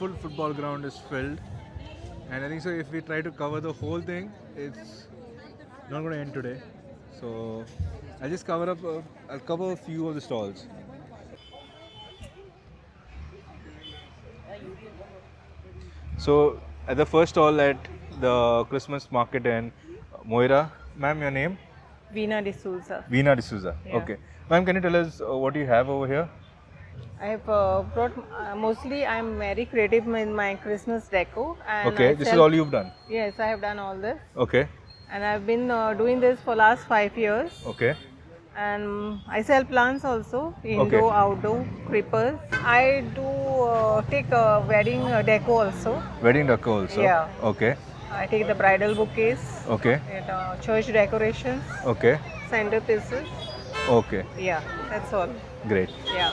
full football ground is filled, and I think so if we try to cover the whole thing, it's not going to end today. So I'll just I'll cover a few of the stalls. So at the first stall at the Christmas market in Moira, ma'am, your name? Veena D'Souza. Veena D'Souza. Yeah. Okay. Ma'am, can you tell us what you have over here? I have brought mostly I'm very creative in my Christmas deco. And Okay, this is all you've done. Yes, I have done all this, Okay. and I've been doing this for last 5 years. Okay. And I sell plants also, indoor, outdoor, creepers. I do take wedding deco also. Wedding decor also. Yeah. Okay. I take the bridal bouquets, Okay. and, church decorations, Okay. centerpieces. Okay. Yeah, that's all. Great. Yeah,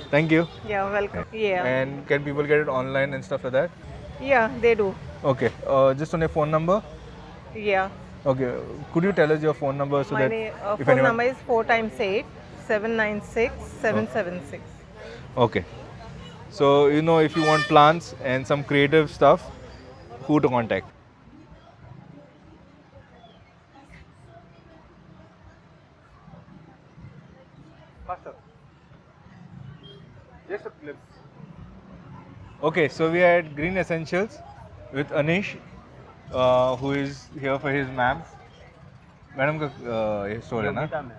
Thank you. yeah, welcome. Yeah, And can people get it online and stuff like that? yeah, they do. Okay. Just on your phone number? Yeah. Okay. Could you tell us your phone number so My that if phone anyone... number is 4 times 8 796 776. Okay. So if you want plants and some creative stuff, who to contact? Faster. Just a clip. Okay, so we are at Green Essentials with Anish, who is here for his ma'am. Madam का ये store है ना?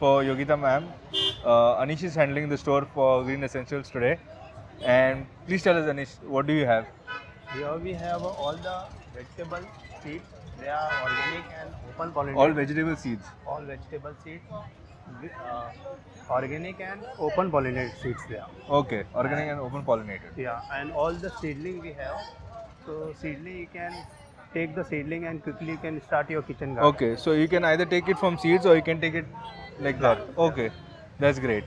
For Yogita ma'am. Anish is handling the store for Green Essentials today. And please tell us, Anish, what do you have? Here we have all the vegetable seeds. They are organic and open pollinated. All vegetable seeds. All vegetable seeds, organic and open pollinated seeds there. Okay, organic and open pollinated. Yeah, and all the seedling we have. So seedling you can take the seedling and quickly you can start your kitchen garden. Okay, so you can either take it from seeds or you can take it like that. Okay, that's great.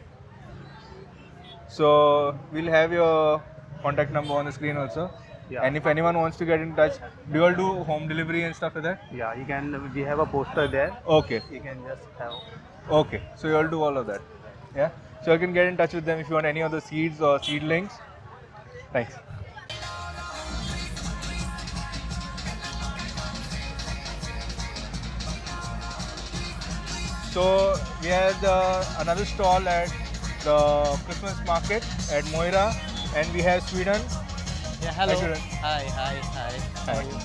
So we'll have your contact number on the screen also. Yeah. And if anyone wants to get in touch, do you all do home delivery and stuff like that? Yeah, you can. We have a poster there. Okay, You can just have. okay. So you all do all of that. Yeah. So you can get in touch with them if you want any of the seeds or seedlings. Thanks. So we had another stall at the Christmas market at Moira, and we have Sweden. Yeah, hello. Hi, Sweden. Hi. How are you?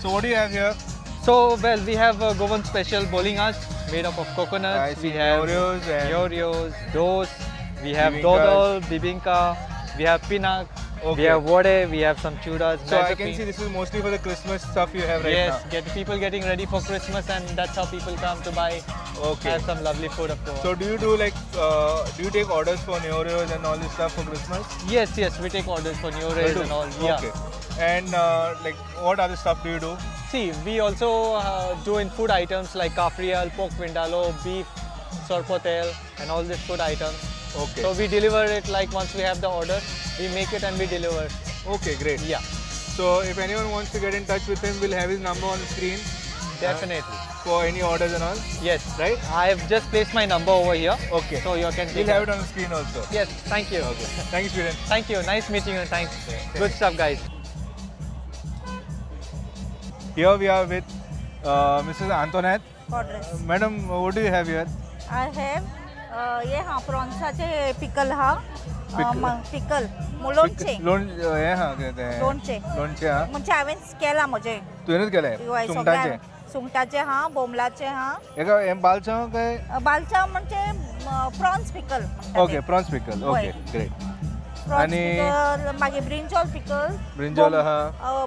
So what do you have here? So, well, we have Govan special bowling arch made up of coconuts. I see we have Oreos and Oreos, doughs, we have Bibinkas. dodol, bibinka, we have pinak, Okay. we have vode, we have some chudas. So I can see this is mostly for the Christmas stuff you have right Yes, now. people getting ready for Christmas, and that's how people come to buy. Okay. Have some lovely food, of course. So do you do do you take orders for Oreos and all this stuff for Christmas? yes, we take orders for new rays and all. Yeah. Okay. And what other stuff do you do? See, we also do in food items like kafrial, pork vindaloo, beef, sorpotel, and all these food items. Okay. So we deliver it like once we have the order, we make it and we deliver. Okay, great. Yeah, So if anyone wants to get in touch with him, we'll have his number on the screen definitely. for any orders and all. Yes, Right? I have just placed my number over here. Okay. So you can We'll take have it on the screen also. Yes, thank you. Okay. Thanks, Sweden. Thank you. Nice meeting you. Thanks. Good stuff, guys. Here we are with Mrs. Antoinette. Madam, what do you have here? I have ये हाँ प्रॉन्साचे pickle हा pickle लोणचे हे हा कहते हैं लोणचे लोणचे हा म्हणजे हांवें केला म्हजे तुवेंच केले हय, सुंगटाचे सगळ्या सुंगटाचे हा बोमलाचे हा एका हे बालचाव काय बालचाव म्हणजे prawns pickle okay prawns pickle okay होय. ग्रेट प्रॉन्स आणि- पिकल मागीर ब्रिंजॉल पिकल ब्रिंजॉल हा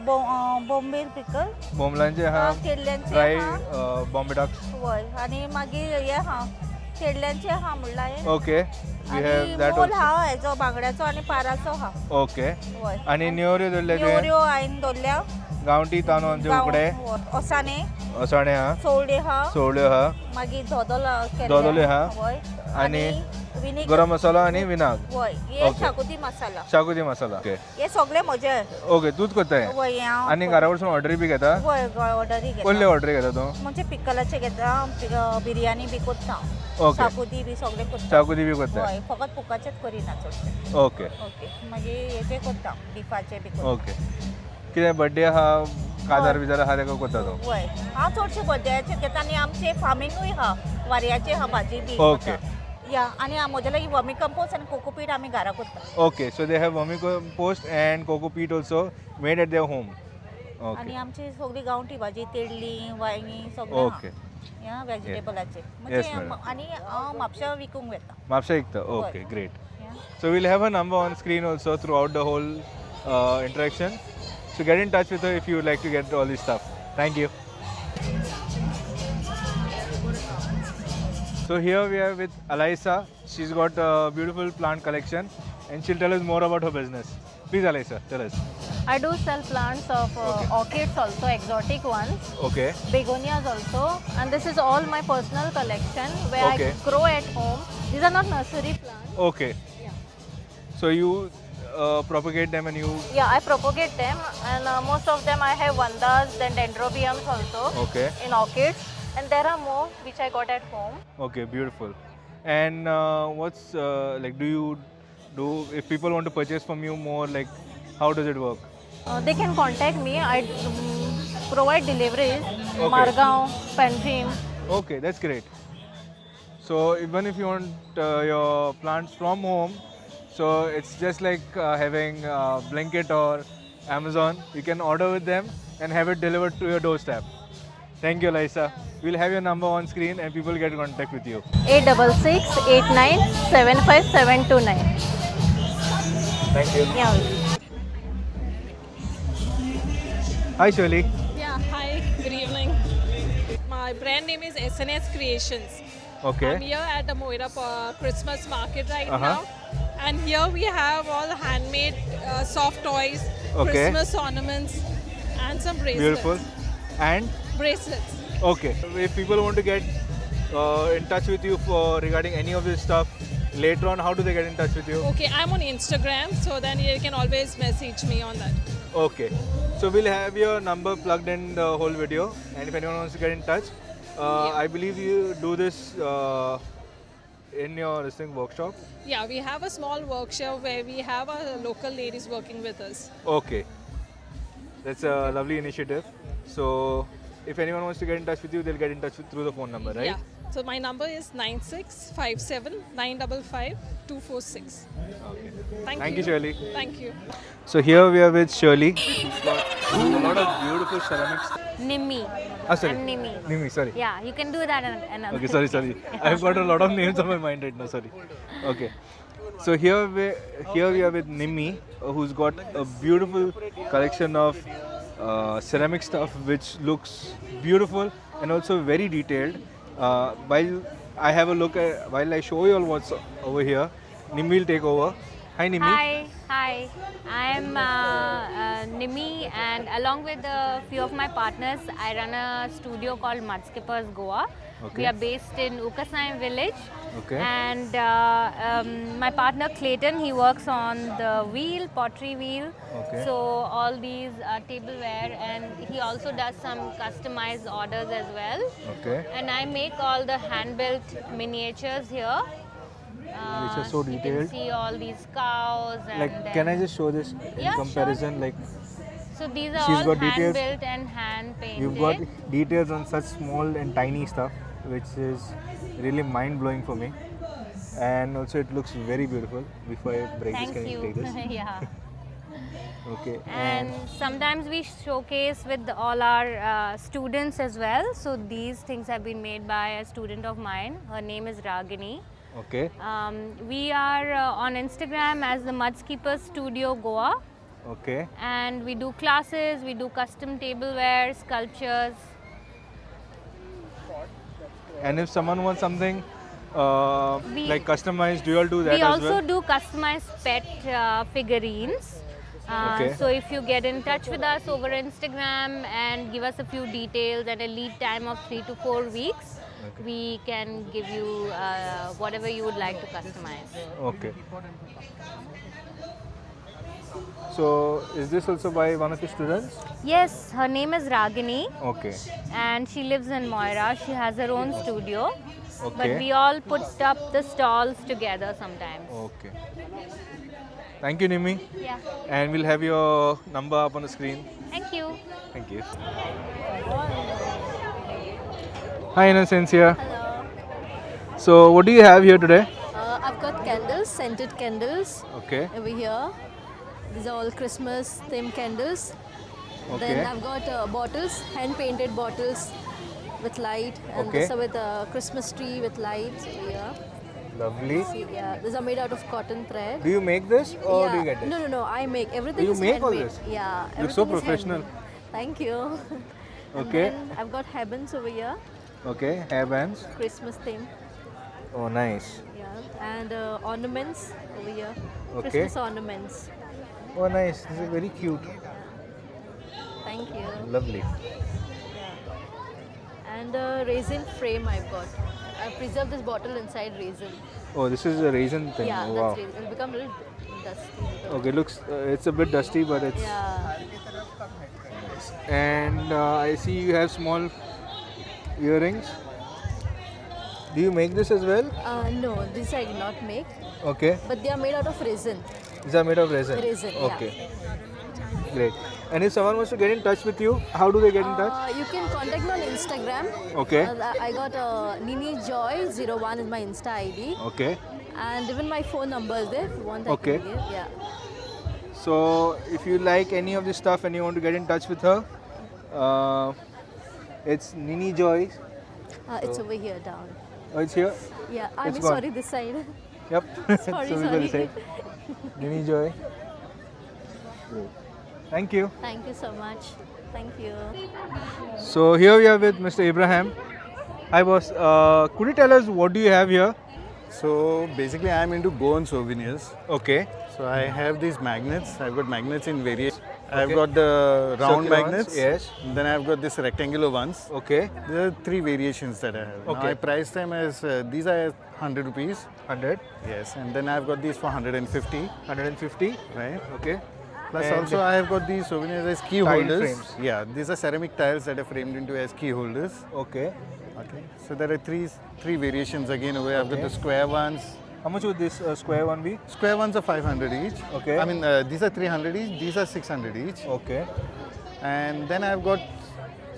बोंबील पिकल बोमलांचे हा केल्ल्यांचे फ्राय हा बॉम्बे डॉक्स वय आणि मागीर हे हा केल्ल्यांचे हा म्हणला हे ओके वी हॅव आणि दॅट मोल हा हेचो बांगड्याचो आणि पाराचो हा ओके वय आणि नेवऱ्यो धरले ते नेवऱ्यो हांवें दवरल्या गांवठी तांदूळाचे उकडे ओसाने असाणे हा सोवडे हा सोवल्यो हा मागीर धोदोल दोदोले हा. वय आणि विनेगर गरम मसाला आणि विनाग वय हे Okay. शाकुती मसाला शाकोती मसाला ओके हे सगळे म्हजे ओके तूच करताय वय आणि घरा वरसून ऑर्डरी बी घेता वय ऑर्डरी कसले घेता ऑर्डरी घेता तू म्हणजे पिकलाचे घेता बिर्याणी बी करता ओके शाकुती बी सगळे करता शाकोती बी करताय वय फकत पुकाचेच करिना चडशे ओके ओके मागीर हेचे करता बिफाचे बी करता ओके कितें बर्थडे आहा काजार बिजार आहा तेका करता तू वय हांव चडशे बर्थडेचे घेता आनी आमचे फार्मींगूय आहा वाऱ्याचे आहा भाजी बी ओके. करता. या आणि म्हजे ही वर्मी कंपोस्ट आणि कोकोपीट आमी घरा करता okay so they have vermicompost and cocopeat also made at their home आणि ओके आमची सगळी गांवठी भाजी तेडली वांयगी सगळें ओके या व्हेजिटेबलाचे Yes, म्हणजे madam. आणि हांव म्हापशा विकूंक वेता म्हापशा विकता ओके ग्रेट या. So we'll have a number on screen also throughout the whole interaction. So get in touch with her if you would like to get all this stuff. Thank you. So here we are with Alaisa. She's got a beautiful plant collection and she'll tell us more about her business. Please Alaisa, tell us. I do sell plants of Okay. orchids also, exotic ones, Okay. begonias also, and this is all my personal collection where Okay. I grow at home. These are not nursery plants. Okay. Yeah. So you propagate them and you... Yeah, I propagate them, and most of them I have vandas, then dendrobiums also Okay. in orchids, and there are more which I got at home. Okay, beautiful. And what's like, do you do, if people want to purchase from you more, like, how does it work? They can contact me. I provide deliveries, Okay. Margaon, Pantrim. Okay, that's great. So even if you want your plants from home, so it's just like having Blinkit or Amazon. You can order with them and have it delivered to your doorstep. Thank you, Lisa. We'll have your number on screen and people get in contact with you. 866 89 75 729. Thank you. Yeah. Hi, Shirley. Yeah, hi, good evening. My brand name is SNS Creations. Okay. I'm here at the Moira Christmas market right Uh-huh. now. And here we have all handmade soft toys, Okay. Christmas ornaments, and some bracelets. Beautiful. And Bracelets. okay, if people want to get in touch with you for regarding any of this stuff later on, how do they get in touch with you? Okay, I'm on Instagram, so then you can always message me on that. Okay, so we'll have your number plugged in the whole video, and if anyone wants to get in touch, I believe you do this in your listening workshop. Yeah, we have a small workshop where we have our local ladies working with us. Okay, that's a lovely initiative. So if anyone wants to get in touch with you, they'll get in touch with, through the phone number, right? Yeah. So my number is 9657 955 246. Okay. Thank you, Shirley. Thank you. So here we are with Shirley. She's got a lot of beautiful ceramics. Nimi. Sorry. I'm Nimi. Nimi, sorry. Yeah, you can do that another. Okay, sorry. I've got a lot of names on my mind right now, sorry. Okay. So here we are with Nimi, who's got a beautiful collection of ceramic stuff which looks beautiful and also very detailed. While I have a look at, while I show you all what's over here, Nimi will take over. Hi Nimi. Hi. I'm Nimi, and along with a few of my partners, I run a studio called Mudskippers Goa. Okay. We are based in Ukasnaim village. Okay. And my partner Clayton, he works on the wheel, pottery wheel. Okay. So all these tableware, and he also does some customized orders as well. Okay. And I make all the hand-built miniatures here. Which are so You detailed. can see all these cows and Like, can I just show this in Yeah, comparison? Like, So these are She's all got details. hand-built and hand-painted. you've got details on such small and tiny stuff, which is really mind-blowing for me. And also, it looks very beautiful. Before I break Thank this, can you you. take this? Yeah. Okay. And sometimes we showcase with all our students as well. So these things have been made by a student of mine. Her name is Ragini. Okay. We are on Instagram as the Mudskippers Studio Goa, Okay. and we do classes, we do custom tableware, sculptures. And if someone wants something We- like customized, do you all do that We as also well? do customized pet figurines. Okay. So if you get in touch with us over Instagram and give us a few details and a lead time of 3 to 4 weeks, we can give you whatever you would like to customize. Okay. So, is this also by one of your students? Yes, her name is Ragini Okay. and she lives in Moira. She has her own studio. Okay. But we all put up the stalls together sometimes. Okay. Thank you, Nimi. Yeah. And we'll have your number up on the screen. Thank you. Thank you. Hi, Innocence here. Hello. So, what do you have here today? I've got candles, scented candles Okay. over here. These are all Christmas themed candles. Okay. Then I've got bottles, hand painted bottles with light, and Okay. these are with a Christmas tree with lights over here. Lovely. See, yeah, these are made out of cotton thread. Do you make this or yeah. do you get this? No, I make everything. You is make all handmade. this? Yeah, You're so everything is professional. handmade. Thank you. And Okay. then I've got heavens over here, Okay. Hairbands. Christmas theme. Oh, nice. Yeah, and ornaments over here. Okay. Christmas ornaments. Oh, nice. This is very cute. Thank you. Lovely. And a resin frame I've got. I've preserved this bottle inside resin. Oh, this is a raisin thing. Yeah, Oh, that's wow. resin. It'll become a little dusty. Okay, looks it's a bit dusty, but it's Yeah. and I see you have small earrings. Do you make this as well? No, this I did not make, Okay, but they are made out of resin. these are made of resin. Resin, yeah. Okay, great. And if someone wants to get in touch with you, how do they get in touch? You can contact me on Instagram. Okay, I got Nini Joy 01 is my Insta ID, okay. and even my phone number is there if you want. Okay. I can give. Yeah. So if you like any of this stuff and you want to get in touch with her, it's Nini Joy. It's over here down. Oh, it's here. Yeah, I'm It's gone. sorry, this side. Yep. Sorry, so we will sorry. say Nini Joy. Great. Thank you. Thank you so much. Thank you. So here we are with Mr. Abraham. Hi boss. Could you tell us what do you have here? So basically I'm into bone souvenirs. Okay. So I have these magnets. I've got magnets in various. I've Okay. got the round Circular ones, magnets. yes. Then I've got this rectangular ones. Okay. There are three variations that I have. Now Okay. I price them as these are 100 rupees. 100, Yes, and then I've got these for 150. 150. Right. Okay. Plus And also I have got these souvenirs as key tile holders. frames. Yeah, these are ceramic tiles that are framed into as key holders. Okay. Okay. So there are three variations again over. I've got Okay. the square ones. How much would this square one be? Square ones are 500 each. Okay. I mean, these are 300 each. These are 600 each. Okay. And then I've got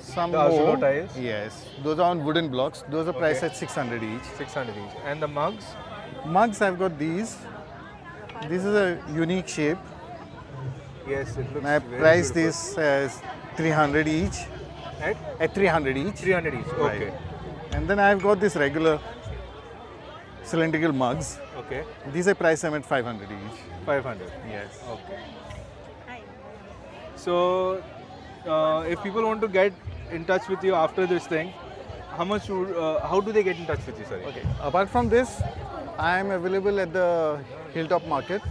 some The Arsulo more. tiles? Yes. Those are on wooden blocks. Those are priced Okay. at 600 each. 600 each. And the mugs? Mugs, I've got these. This is a unique shape. Yes, it looks And I very priced beautiful. this as 300 each. At At 300 each. 300 each. Right. Okay. And then I've got this regular cylindrical mugs. Okay. These I price them at 500 each. 500. Yes. Okay. So, if people want to get in touch with you after this thing, how do they get in touch with you? Sorry. Okay. Apart from this, I am available at the Hilltop Market.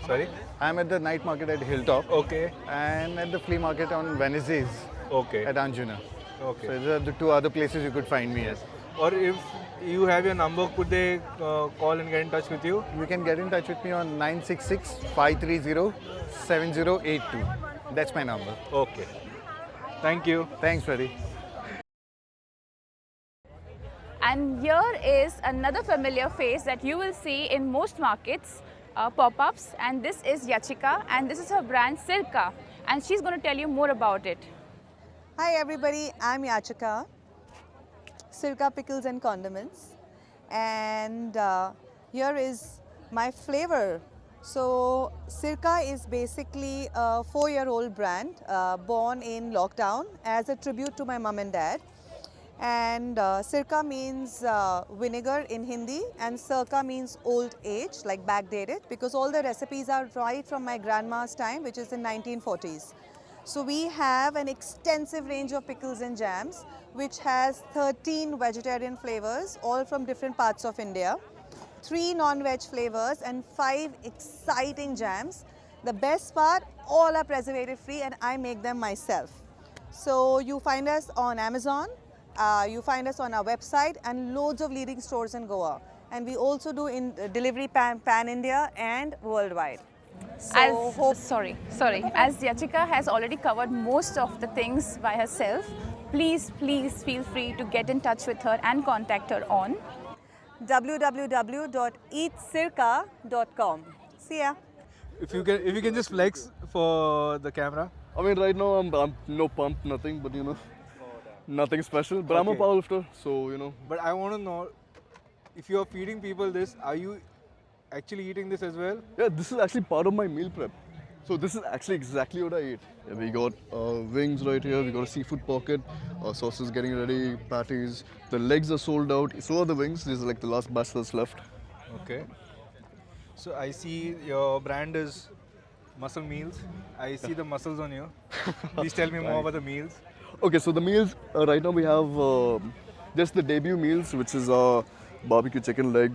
Sorry. I am at the night market at Hilltop Okay. and at the flea market on Wednesdays Okay. at Anjuna. Okay. So these are the two other places you could find me at. Or if you have your number, could they call and get in touch with you? You can get in touch with me on 966-530-7082. That's my number. Okay. Thank you. Thanks, Freddy. And here is another familiar face that you will see in most markets, pop-ups, and this is Yachika, and this is her brand Sirka, and she's going to tell you more about it. Hi everybody, I'm Yachika, Sirka Pickles and Condiments, and here is my flavor. So Sirka is basically a 4-year-old brand born in lockdown as a tribute to my mom and dad. And Sirka means vinegar in Hindi, and Sirka means old age, like backdated, because all the recipes are right from my grandma's time, which is in 1940s. So we have an extensive range of pickles and jams, which has 13 vegetarian flavors, all from different parts of India, 3 non-veg flavors and 5 exciting jams. The best part, all are preservative free and I make them myself. So you find us on Amazon, You find us on our website and loads of leading stores in Goa. And we also do in delivery pan India and worldwide. So As Yachika has already covered most of the things by herself, please feel free to get in touch with her and contact her on www.eatsirka.com. See ya. If you can just flex for the camera. I mean, right now I'm no pump, nothing, but nothing special. But I'm a Okay. powerlifter, so But I want to know, if you are feeding people this, are you actually eating this as well? Yeah, this is actually part of my meal prep. So this is actually exactly what I eat. Yeah, we got wings right here. We got a seafood pocket. Sauces getting ready. Patties. The legs are sold out. So are the wings. This is like the last batch that's left. Okay. So I see your brand is Muscle Meals. I see the muscles on you. Please tell me more about the meals. Okay, so the meals right now we have just the debut meals, which is barbecue chicken leg,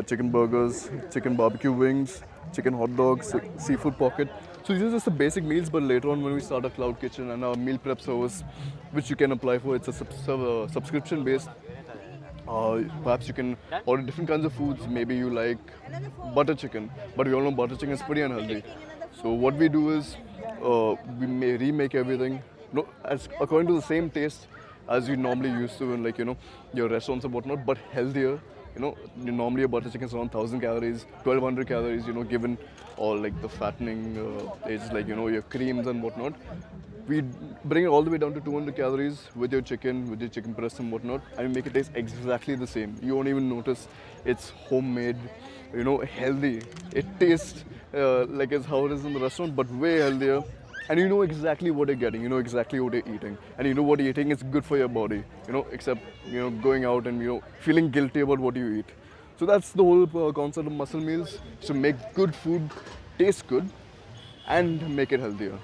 chicken burgers, chicken barbecue wings, chicken hot dogs, seafood pocket. So these are just the basic meals, but later on when we start a cloud kitchen and our meal prep service, which you can apply for, it's a subscription based. Perhaps you can order different kinds of foods. Maybe you like butter chicken, but we all know butter chicken is pretty unhealthy. So what we do is we may remake everything according to the same taste as you normally used to in your restaurants and whatnot, but healthier. Normally a butter chicken is around 1,000 calories, 1,200 calories, given all like the fattening stages, your creams and whatnot. We bring it all the way down to 200 calories with your chicken breast and whatnot, and we make it taste exactly the same. You won't even notice it's homemade, healthy. It tastes like it's how it is in the restaurant, but way healthier. And you know exactly what you're getting, you know exactly what you're eating. And you know what you're eating is good for your body, except, going out and, feeling guilty about what you eat. So that's the whole concept of muscle meals, to make good food taste good and make it healthier.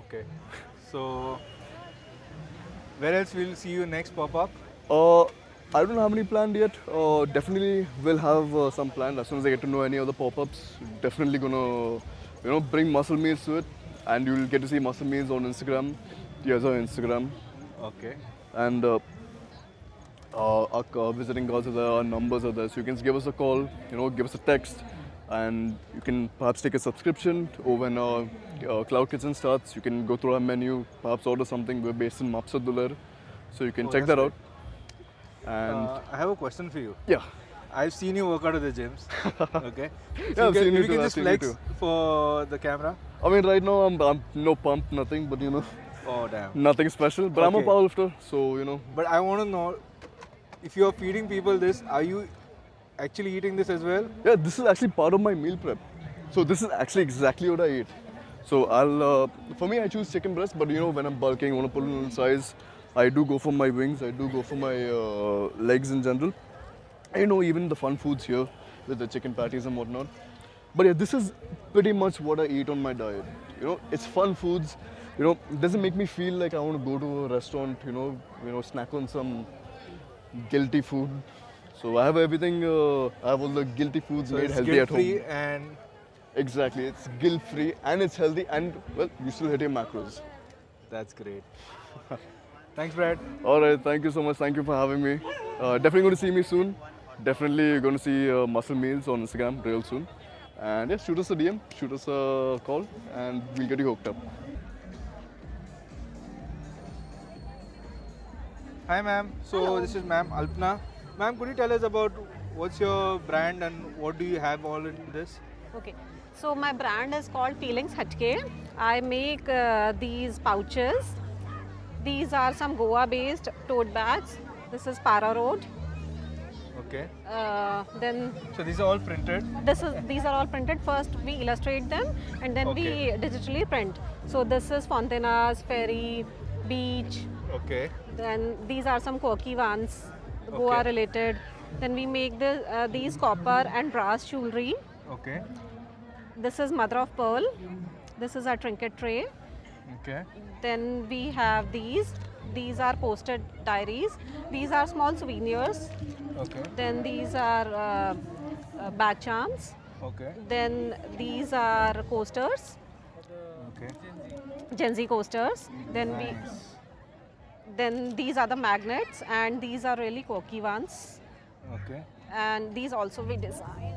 Okay. So, where else will see you next pop-up? I don't have any planned yet. Definitely will have some planned as soon as I get to know any other pop-ups. Definitely gonna, bring muscle meals to it. And you'll get to see muscle meals on Instagram. Here's our Instagram. Okay. And our visiting cards are there, our numbers are there. So you can give us a call, give us a text. And you can perhaps take a subscription, or when Cloud Kitchen starts, you can go through our menu, perhaps order something. We're based in Mapsadular, so you can check that out. And I have a question for you. Yeah. I've seen you work out at the gyms. Okay. Yeah, I've seen you you too, can I've just seen you flex too. for the camera. I mean, right now I'm no pump, nothing, but Oh damn. nothing special. But I'm a Okay. powerlifter, so But I want to know, if you are feeding people this, are you actually eating this as well? Yeah, this is actually part of my meal prep. So this is actually exactly what I eat. So for me, I choose chicken breast, but when I'm bulking, want to pull in size, I do go for my wings, I do go for my legs in general. And even the fun foods here with the chicken patties and whatnot. But yeah, this is pretty much what I eat on my diet. It's fun foods. It doesn't make me feel like I want to go to a restaurant, snack on some guilty food. So I have everything, I have all the guilty foods So made it's healthy at guilt-free home. and Exactly, it's guilt-free and it's healthy and, well, you still hit your macros. that's great. Thanks, Brad. All right, thank you so much. Thank you for having me. Definitely going to see me soon. Definitely going to see Muscle Meals on Instagram real soon. And yeah, shoot us a DM, shoot us a call, and we'll get you hooked up. Hi, ma'am. So this is ma'am Alpna. Ma'am, could you tell us about what's your brand and what do you have all in this? Okay, so my brand is called Feelings Hatke. I make these pouches. These are some Goa-based tote bags. This is Para Road. Okay. Then So these are all printed. these are all printed. First we illustrate them and then Okay. we digitally print. So this is Fontenas, Ferry, Beach. Okay. Then these are some quirky ones, Goa Okay. related. Then we make these copper and brass jewelry. Okay. This is mother of pearl. This is our trinket tray. Okay. Then we have these. These are posted diaries. These are small souvenirs. Okay. Then these are bag charms. Okay. Then these are coasters, Okay. Gen Z coasters. Then Then these are the magnets, and these are really quirky ones. Okay. And these also we design.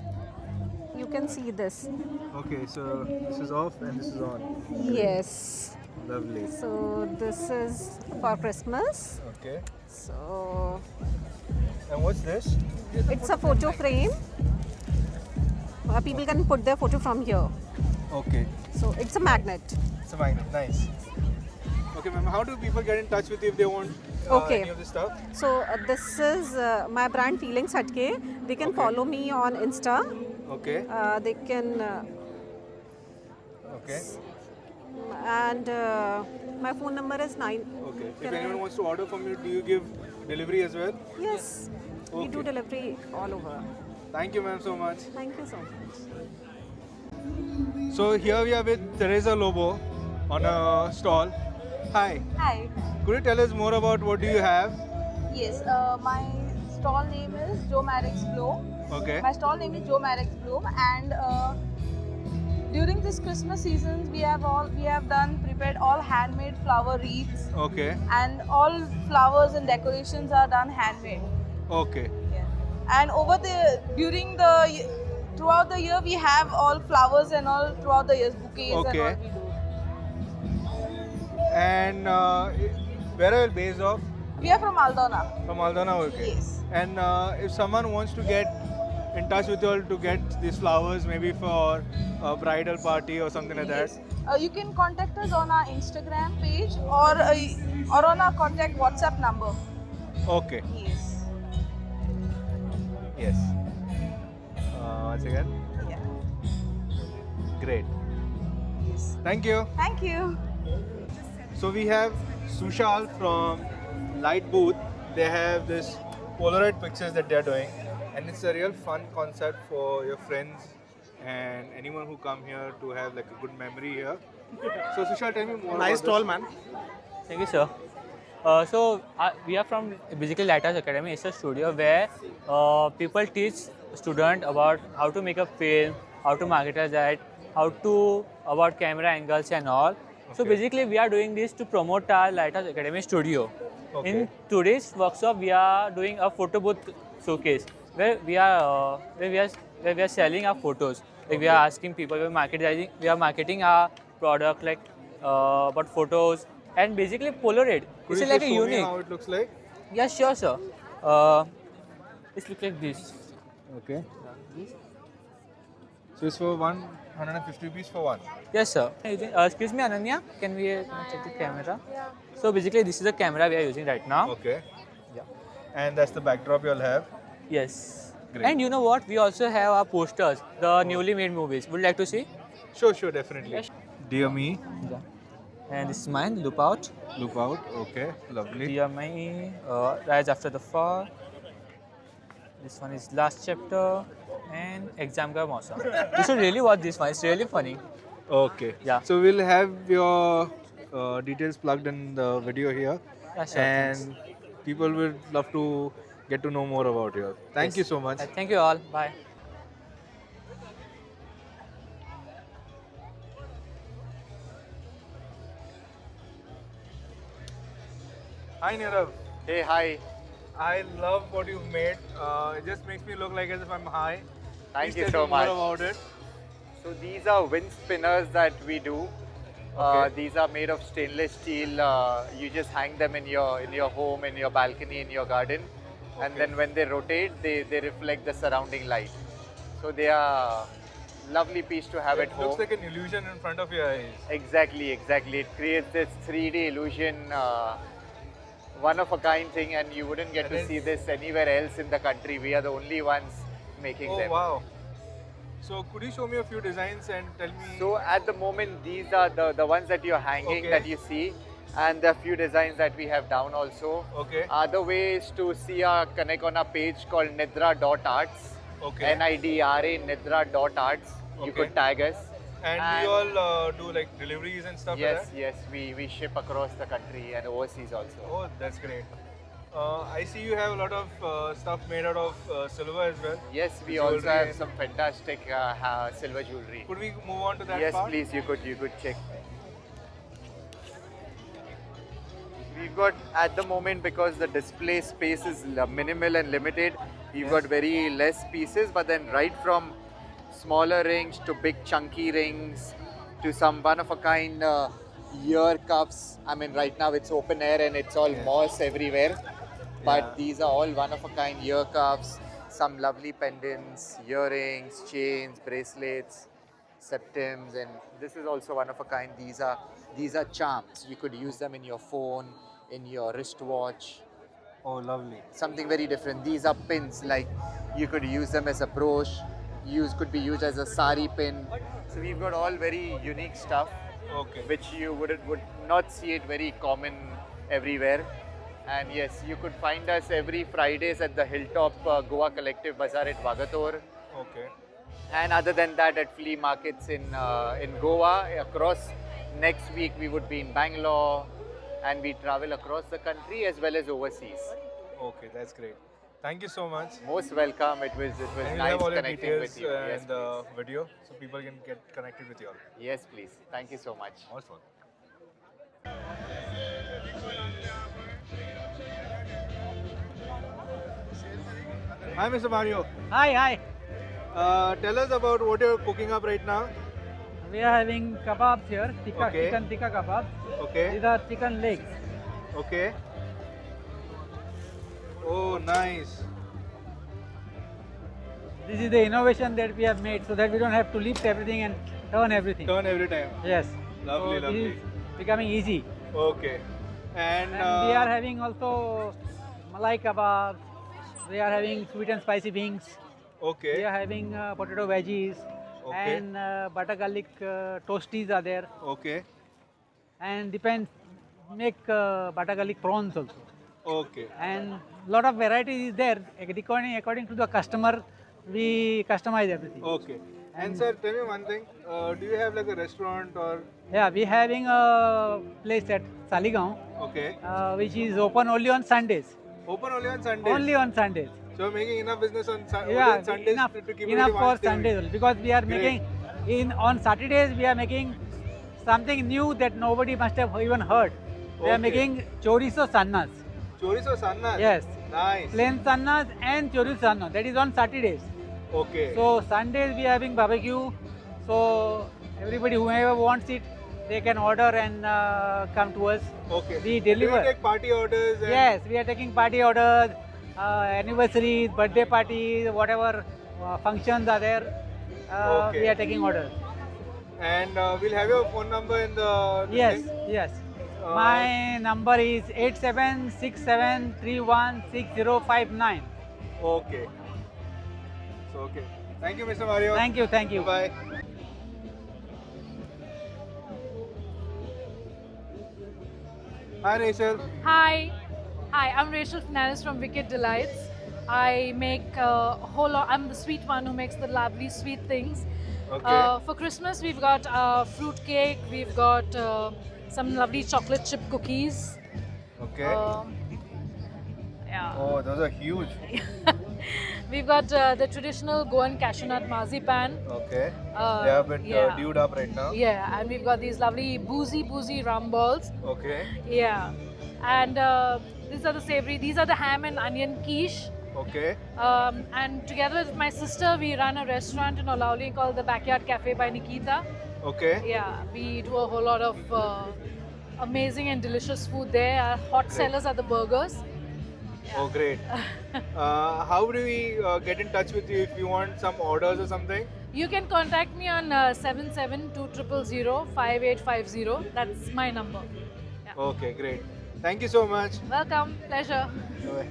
You can see this. Okay, so this is off and this is on. Yes. Lovely. So this is for Christmas. Okay. So And what's this? it's a photo frame. People can put their photo from here. Okay. So it's a magnet. It's a magnet. Nice. Okay, ma'am. How do people get in touch with you if they want Okay. any of this stuff? So this is my brand Feelings Hatke. They can follow me on Insta. Okay. They can Okay. and my phone number is 9. Okay. If Can I- anyone wants to order from you, do you give delivery as well? Yes, we do delivery all over. Thank you, ma'am, so much. Thank you so much. So here we are with Teresa Lobo on a stall. Hi. Hi. Could you tell us more about what do you have? Yes, my stall name is Joe Marix Bloom. Okay. My stall name is Joe Marix Bloom, and during this Christmas season, we have prepared all handmade flower wreaths, Okay. and all flowers and decorations are done handmade. Okay. And throughout the year, we have all flowers and all throughout the years, bouquets and Okay. all we do. And where are you based off? We are from Aldona. From Aldana, okay. Yes. And if someone wants to get in touch with you all to get these flowers, maybe for a bridal party or something like that. You can contact us on our Instagram page or on our contact WhatsApp number. Okay. Yes. Yes. Once again. Yeah. Great. Yes. Thank you. Thank you. So we have Sushal from Light Booth. They have this Polaroid pictures that they are doing, and it's a real fun concept for your friends and anyone who come here to have like a good memory here. So Sushal, tell me more. Nice about stall, this. man. Thank you, sir. We are from basically Lighthouse Academy. It's a studio where people teach students about how to make a film, how to market that, about camera angles and all. So Okay. basically, we are doing this to promote our Lighthouse Academy studio. Okay. In today's workshop, we are doing a photo booth showcase where we are selling our photos. Like we are asking people, we are marketing our product like about photos and basically Polaroid. Could It's you like just a show me unique. how it looks like? Yeah, sure, sir. It looks like this. Okay. So it's for 150 rupees for one. Yes, sir. Excuse me, Ananya. Can we check the camera? Yeah. So basically, this is the camera we are using right now. Okay. Yeah. And that's the backdrop you'll have. Yes. Great. And you know what? We also have our posters, the newly made movies. Would you like to see? Sure, definitely. Dear Me. Yeah. And this is mine, Loop Out. Loop Out. Okay, lovely. Dear Me, Rise After the Fall. This one is Last Chapter. And Exam Ka Mausam. You should really watch this one. It's really funny. Okay. Yeah. So we'll have your details plugged in the video here. Yeah, sure, and people will love to get to know more about you. Thank Yes. you so much. Thank you all. Bye. Hi Nirav. Hey, hi. I love what you've made. It just makes me look like as if I'm high. Thank Please you tell so me more much. about it. So these are wind spinners that we do. Okay. These are made of stainless steel. You just hang them in your home, in your balcony, in your garden, and then when they rotate, they reflect the surrounding light. So they are lovely piece to have at It home. looks like an illusion in front of your eyes. Exactly. It creates this 3D illusion, one of a kind thing, and you wouldn't get to see this anywhere else in the country. We are the only ones making Oh them. wow. So could you show me a few designs and tell me? So at the moment, these are the ones that you're hanging Okay. that you see, and there are few designs that we have down also. Okay. Other ways to see our connect on our page called Nidra.arts. Okay. NIDRA Nidra.arts. You Okay. could tag us. And do you all do like deliveries and stuff Yes, like that? yes, we ship across the country and overseas also. Oh, that's great. I see you have a lot of stuff made out of silver as well. Yes, we Jewelry also have and- some fantastic silver jewelry. Could we move on to that Yes, part? please, you could check. we've got at the moment, because the display space is minimal and limited, we've got very less pieces, but then right from smaller rings to big chunky rings to some one-of-a-kind ear cuffs. I mean, right now it's open air and it's all moss everywhere, but these are all one-of-a-kind ear cuffs, some lovely pendants, earrings, chains, bracelets, septums, and this is also one-of-a-kind. These are charms. You could use them in your phone, in your wristwatch. Oh, lovely. Something very different. These are pins, like you could use them as a brooch, could be used as a sari pin. So we've got all very unique stuff, which you would not see it very common everywhere. And yes, you could find us every Fridays at the Hilltop Goa Collective Bazaar at Vagator. Okay. And other than that, at flea markets in Goa. Across next week, we would be in Bangalore, and we travel across the country as well as overseas. Okay, that's great. Thank you so much. Most welcome. It was And you'll nice have all your connecting details with you. Yes, and the video, so people can get connected with you all. yes, please. Thank you so much. Most welcome. Hi, Mr. Mario. Hi. Tell us about what you're cooking up right now. We are having kebabs here, Okay. chicken tikka kebab. Okay. These are chicken legs. Okay. Oh, nice. This is the innovation that we have made so that we don't have to lift everything and turn everything. Turn every time. Yes. Lovely, So lovely. This is becoming easy. Okay. And, And we are having also malai kebabs. We are having sweet and spicy wings. Okay. We are having potato veggies. Okay. And butter garlic toasties are there. Okay. And depends, make butter garlic prawns also. Okay. And lot of varieties is there. According to the customer, we customize everything. Okay. And sir, tell me one thing. Do you have like a restaurant or? Yeah, we having a place at Saligaon, Okay. which is open only on Sundays. Open only on Sundays. Only on Sundays. So you're making enough business on, only Yeah, on Sundays enough, to keep enough everyone for staying. Sundays only, because we are Great. making on Saturdays we are making something new that nobody must have even heard. We are Okay. making chorizo sannas. Chorizo sannas? Yes. Nice. Plain sannas and chorizo sannas. That is on Saturdays. Okay. So Sundays we are having barbecue. So everybody whoever wants it, they can order and come to us. Okay. We Do deliver. you take party orders? And Yes, we are taking party orders, anniversaries, birthday parties, whatever functions are there. Okay. We are taking orders. And we'll have your phone number in the Yes, thing. yes. My number is 8767316059. Okay. So, okay. Thank you, Mr. Mario. Thank you, thank you. Bye. Hi, Rachel. Hi, I'm Rachel Fernandez from Wicked Delights. I make a whole lot, I'm the sweet one who makes the lovely sweet things. Okay. For Christmas, we've got fruit cake, we've got some lovely chocolate chip cookies. Okay. Yeah. Oh, those are huge. We've got the traditional Goan cashew nut marzipan. Okay. They have been yeah. dewed up right now. Yeah, and we've got these lovely boozy rum balls. Okay. Yeah, and these are the savory. These are the ham and onion quiche. Okay. And together with my sister, we run a restaurant in Olauli called the Backyard Cafe by Nikita. Okay. Yeah, we do a whole lot of amazing and delicious food there. Our hot Great. sellers are the burgers. Oh, great. How do we get in touch with you if you want some orders or something? You can contact me on 7720005850. That's my number. Okay, great. Thank you so much. Welcome, pleasure. Bye.